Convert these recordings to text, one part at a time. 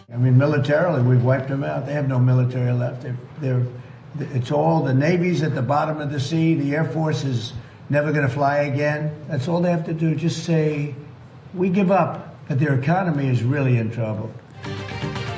I mean, militarily, we've wiped them out. They have no military left. It's all the Navy's at the bottom of the sea. The Air Force is never going to fly again. That's all they have to do. Just say, we give up. But their economy is really in trouble.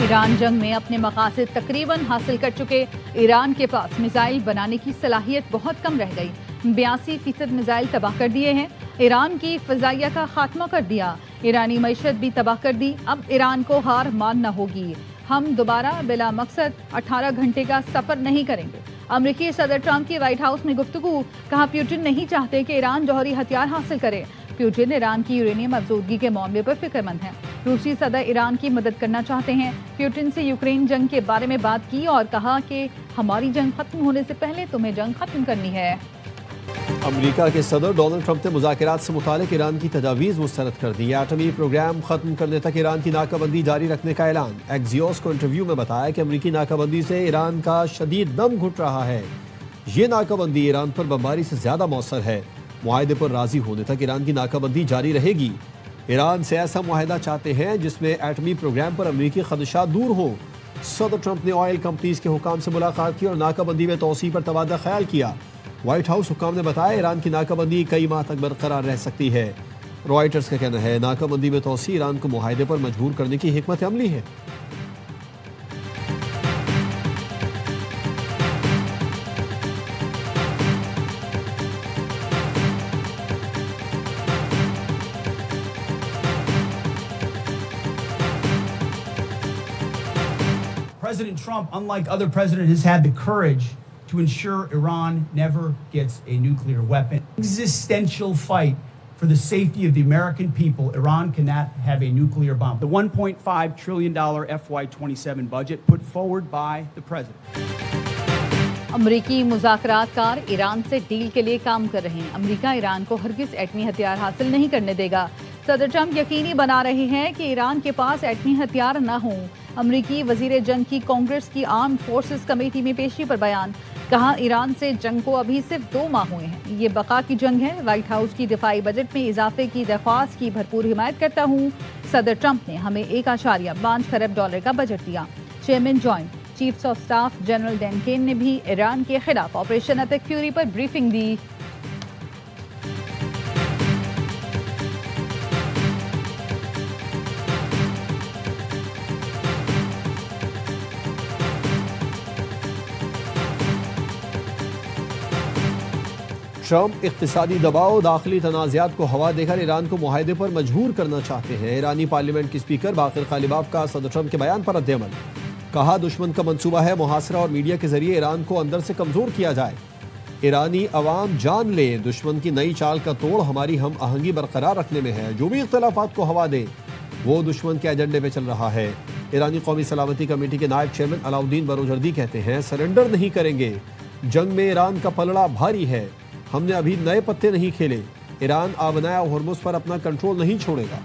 Iran जंग में अपने मकासद तकरीबन हासिल कर चुके। Iran के पास missile बनाने की सलाहियत बहुत कम रह गई। 82% मिसाइल तबाह कर दिए हैं। ईरान की फ़ज़ाइया का खात्मा कर दिया। ईरानी मईशत भी तबाह कर दी। अब ईरान को हार मानना होगी। हम दोबारा बिला मकसद 18 घंटे का सफ़र नहीं करेंगे। अमरीकी सदर ट्रंप की व्हाइट हाउस में गुफ्तगू। कहा, प्यूटिन नहीं चाहते कि ईरान जौहरी हथियार हासिल करे। प्यूटिन ईरान की यूरेनियम अफजोदगी के मामले पर फिक्रमंद हैं। रूसी सदर ईरान की मदद करना चाहते हैं। प्यूटिन से यूक्रेन जंग के बारे में बात की और कहा कि हमारी जंग खत्म होने से पहले तुम्हें जंग खत्म करनी है। अमेरिका के सदर डोनाल्ड ट्रंप ने मुज़ाकरात से मुतालिक ईरान की तजावीज़ मुस्तरद कर दी। एटमी प्रोग्राम खत्म करने तक ईरान की नाकाबंदी जारी रखने का ऐलान। एक्सियोस को इंटरव्यू में बताया कि अमेरिकी नाकाबंदी से ईरान का शदीद दम घुट रहा है। ये नाकाबंदी ईरान पर बमबारी से ज़्यादा मौसर है। मुआहदे पर राजी होने तक ईरान की नाकाबंदी जारी रहेगी। ईरान से ऐसा मुआहदा चाहते हैं जिसमें एटमी प्रोग्राम पर अमेरिकी खदशात दूर हो। सदर ट्रंप ने ऑयल कंपनीज के हुकाम से मुलाकात की और नाकाबंदी में तोसी पर तबादला ख्याल किया। व्हाइट हाउस हुकाम ने बताया ईरान की नाकाबंदी कई माह तक बरकरार रह सकती है। रॉयटर्स का कहना है नाकाबंदी में तोसी ईरान को मुआहदे पर मजबूर करने की हिकमत अमली है। President Trump, unlike other presidents, has had the courage to ensure Iran never gets a nuclear weapon. Existential fight for the safety of the American people. Iran cannot have a nuclear bomb. The $1.5 trillion FY27 budget put forward by the president. अमरीकी मुज़ाकरातकार Iran से deal के लिए काम कर रहे हैं। अमरीका Iran को हरगिज़ एटमी हथियार हासिल नहीं करने देगा। सदर ट्रंप यकीनी बना रहे हैं कि ईरान के पास एटमी हथियार न हों। अमरीकी वज़ीर जंग की कांग्रेस की आर्म फोर्सेस कमेटी में पेशी पर बयान। कहा, ईरान से जंग को अभी सिर्फ 2 माह हुए हैं। ये बका की जंग है। व्हाइट हाउस की दिफाई बजट में इजाफे की दरख्वास्त की भरपूर हिमायत करता हूँ। सदर ट्रंप ने हमें $1.5 खरब का बजट दिया। Chairman joint chiefs of staff general Dan Caine ने भी ईरान के खिलाफ ऑपरेशन एपिक फ्यूरी पर ब्रीफिंग दी। ट्रंप इक्तिसादी दबाव दाखिली तनाज़ात को हवा देकर ईरान को मुआहदे पर मजबूर करना चाहते हैं। ईरानी पार्लियामेंट की स्पीकर बाक़िर कालिबाफ का सदर ट्रंप के बयान पर रद्द-ए-अमल। कहा, दुश्मन का मंसूबा है मुहासरा और मीडिया के जरिए ईरान को अंदर से कमज़ोर किया जाए। ईरानी अवाम जान ले दुश्मन की नई चाल का तोड़ हमारी हम आहंगी बरकरार रखने में है। जो भी इख्तलाफात को हवा दे वो दुश्मन के एजेंडे पे चल रहा है। ईरानी कौमी सलामती कमेटी के नायब चेयरमैन अलाउद्दीन बरोजर्दी कहते हैं, सरेंडर नहीं करेंगे। जंग में ईरान का पलड़ा भारी है। हमने अभी नए पत्ते नहीं खेले। ईरान आबनाया और हुर्मुज़ पर अपना कंट्रोल नहीं छोड़ेगा।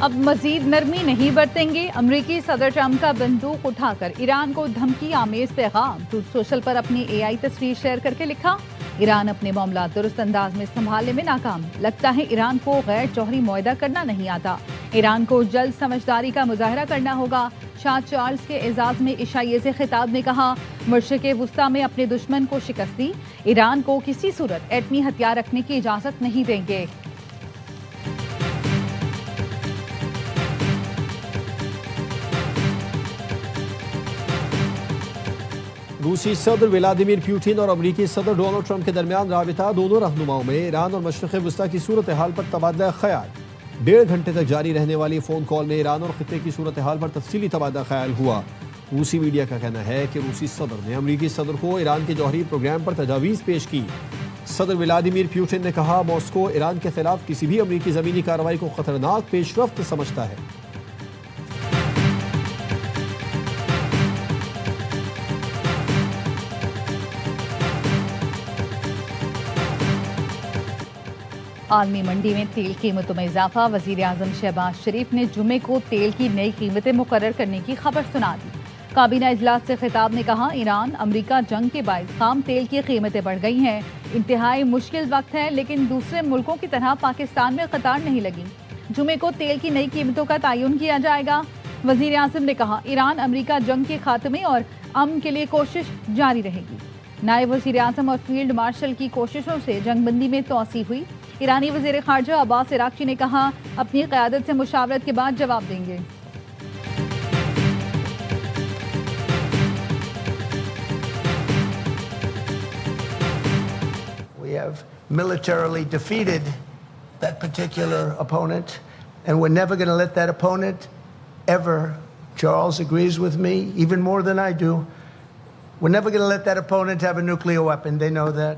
अब मजीद नरमी नहीं बरतेंगे। अमरीकी सदर ट्रंप का बंदूक उठाकर ईरान को धमकी आमेज पैगाम। ट्रूथ सोशल पर अपनी AI तस्वीर शेयर करके लिखा, ईरान अपने मामला दुरुस्त अंदाज में संभालने में नाकाम। लगता है ईरान को गैर जौहरी मुआहदा करना नहीं आता। ईरान को जल्द समझदारी का मुजाहरा करना होगा। शाह चार्ल्स के एजाज में इशाइये से खिताब में कहा, मशरिक़ वुस्ता में अपने दुश्मन को शिकस्त दी। ईरान को किसी सूरत एटमी हथियार रखने की इजाज़त नहीं देंगे। रूसी सदर व्लादिमीर पुतिन और अमरीकी सदर डोनाल्ड ट्रंप के दरमियान राबिता दोनों रहनुमाओं में ईरान और मशरिक़ वुस्ता की सूरत हाल पर तबादला ख्याल। 1.5 घंटे तक जारी रहने वाली फ़ोन कॉल में ईरान और खित्ते की सूरत हाल पर तफसीली तबादला ख्याल हुआ। रूसी मीडिया का कहना है कि रूसी सदर ने अमरीकी सदर को ईरान के जौहरी प्रोग्राम पर तजावीज़ पेश की। सदर व्लादिमीर पुतिन ने कहा, मॉस्को ईरान के खिलाफ किसी भी अमरीकी ज़मीनी कार्रवाई को खतरनाक पेशरफ्त समझता है। आलमी मंडी में तेल कीमतों में इजाफा। वजीर आजम शहबाज शरीफ ने जुमे को तेल की नई कीमतें मुकर्रर करने की खबर सुना दी। काबीना इजलास से खिताब में कहा, ईरान अमरीका जंग के बायस खाम तेल की कीमतें बढ़ गई हैं। इंतहाई मुश्किल वक्त है, लेकिन दूसरे मुल्कों की तरह पाकिस्तान में कतार नहीं लगी। जुमे को तेल की नई कीमतों का तयन किया जाएगा। वजीर आजम ने कहा, ईरान अमरीका जंग के खात्मे और अमन के लिए कोशिश जारी रहेगी। नायब वजीर आजम और फील्ड मार्शल की कोशिशों से जंगबंदी में तोसी हुई। ईरानी वजीर खारजा अब्बास इराक्ची ने कहा, अपनी क़यादत से मुशावरत के बाद जवाब देंगे। We have militarily defeated that particular opponent, and we're never going to let that opponent ever. Charles agrees with me even more than I do. We're never going to let that opponent have a nuclear weapon. They know that.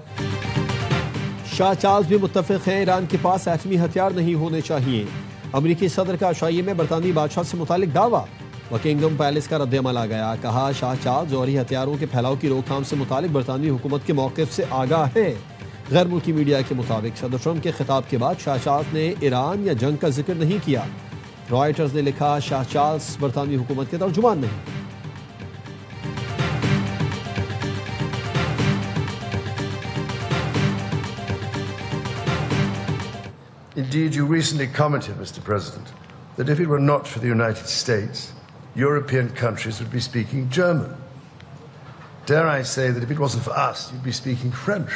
Shah Charles भी मुत्तफिक हैं, Iran के पास एटमी हथियार नहीं होने चाहिए। अमरीकी सदर का शाही में बरतानवी बादशाह से मुतालिक दावा। बकिंगम पैलेस का रद्द-ए-अमल आ गया। कहा, शाह चार्ल्स जौहरी हथियारों के फैलाव की रोकथाम से मुतालिक बरतानवी हुकूमत के मौक़िफ़ से आगाह है। गैर मुल्की मीडिया के मुताबिक सदर ट्रंप के खिताब के बाद शाह चार्ल्स ने ईरान या जंग का जिक्र नहीं किया। रॉयटर्स ने लिखा, शाह चार्ल्स बरतानवी हुकूमत के तर्जुमान नहीं। Indeed, you recently commented, Mr. President, that if it were not for the United States, European countries would be speaking German. Dare I say that if it wasn't for us, you'd be speaking French.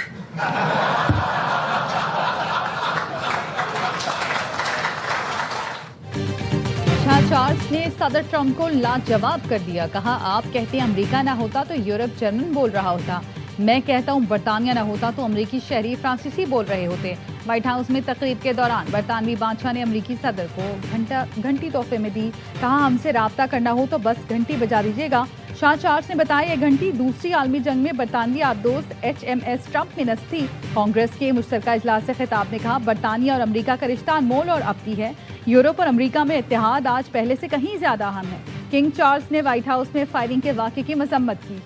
Shah Charles ने सदर Trump को लाजवाब कर दिया। कहा, आप कहते हैं अमेरिका ना होता तो यूरोप जर्मन बोल रहा होता, मैं कहता हूँ बरतानिया ना होता तो अमेरिकी शहरी फ्रांसीसी बोल रहे होते। व्हाइट हाउस में तकरीब के दौरान बरतानवी बादशाह ने अमेरिकी सदर को घंटी तोहफे में दी। कहा, हमसे राब्ता करना हो तो बस घंटी बजा दीजिएगा। शाह चार्ल्स ने बताया, यह घंटी दूसरी आलमी जंग में बरतानवी आबदोस्त HMS ट्रंप में नस्ब थी। कांग्रेस के मुश्तरका इजलास से खिताब में कहा, बरतानिया और अमेरिका का रिश्ता अनमोल और अबदी है। यूरोप और अमेरिका में इत्तेहाद आज पहले से कहीं ज्यादा अहम है। किंग चार्ल्स ने व्हाइट हाउस में फायरिंग के वाक़े की मजम्मत की।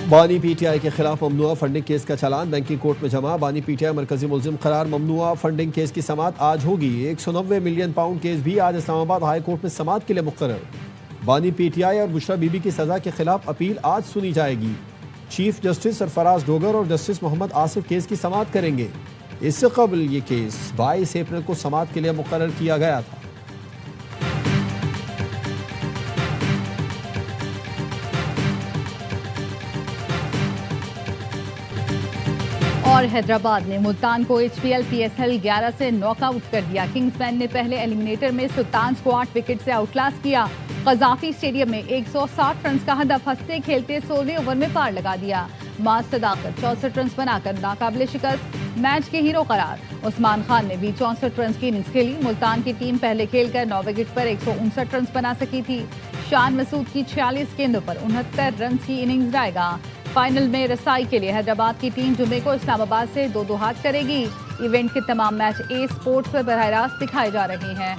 बानी PTI के खिलाफ ममनुआ फंडिंग केस का चालान बैंकिंग कोर्ट में जमा। बानी PTI मरकजी मुलजिम करार। ममनुआ फंडिंग केस की समाअत आज होगी। 190 मिलियन पाउंड केस भी आज इस्लामाबाद हाई कोर्ट में समाअत के लिए मुकर्रर। बानी PTI और बुशरा बीबी की सजा के खिलाफ अपील आज सुनी जाएगी। चीफ जस्टिस सरफराज डोगर और जस्टिस मोहम्मद आसिफ केस की समाअत करेंगे। इससे कबल ये केस 22 अप्रैल को समाअत के लिए मुकर्रर किया गया था। और हैदराबाद ने मुल्तान को HPL PSL 11 से नॉकआउट कर दिया। किंग्समैन ने पहले एलिमिनेटर में सुल्तान को 8 विकेट से आउटक्लास किया। कजाफी स्टेडियम में 160 रन का हदफ हंसते खेलते 16वें ओवर में पार लगा दिया। माज सदाकत 64 रन बनाकर नाकाबिले शिकस्त, मैच के हीरो करार। उस्मान खान ने भी 64 रन की इनिंग्स खेली। मुल्तान की टीम पहले खेलकर 9 विकेट पर 159 रन बना सकी थी। शान मसूद की 46 गेंदों पर 69 रन की इनिंग्स रहेगा। फाइनल में रसाई के लिए हैदराबाद की टीम जुमे को इस्लामाबाद से 2-2 हाथ करेगी। इवेंट के तमाम मैच A स्पोर्ट्स पर बरह रास्त दिखाए जा रहे हैं।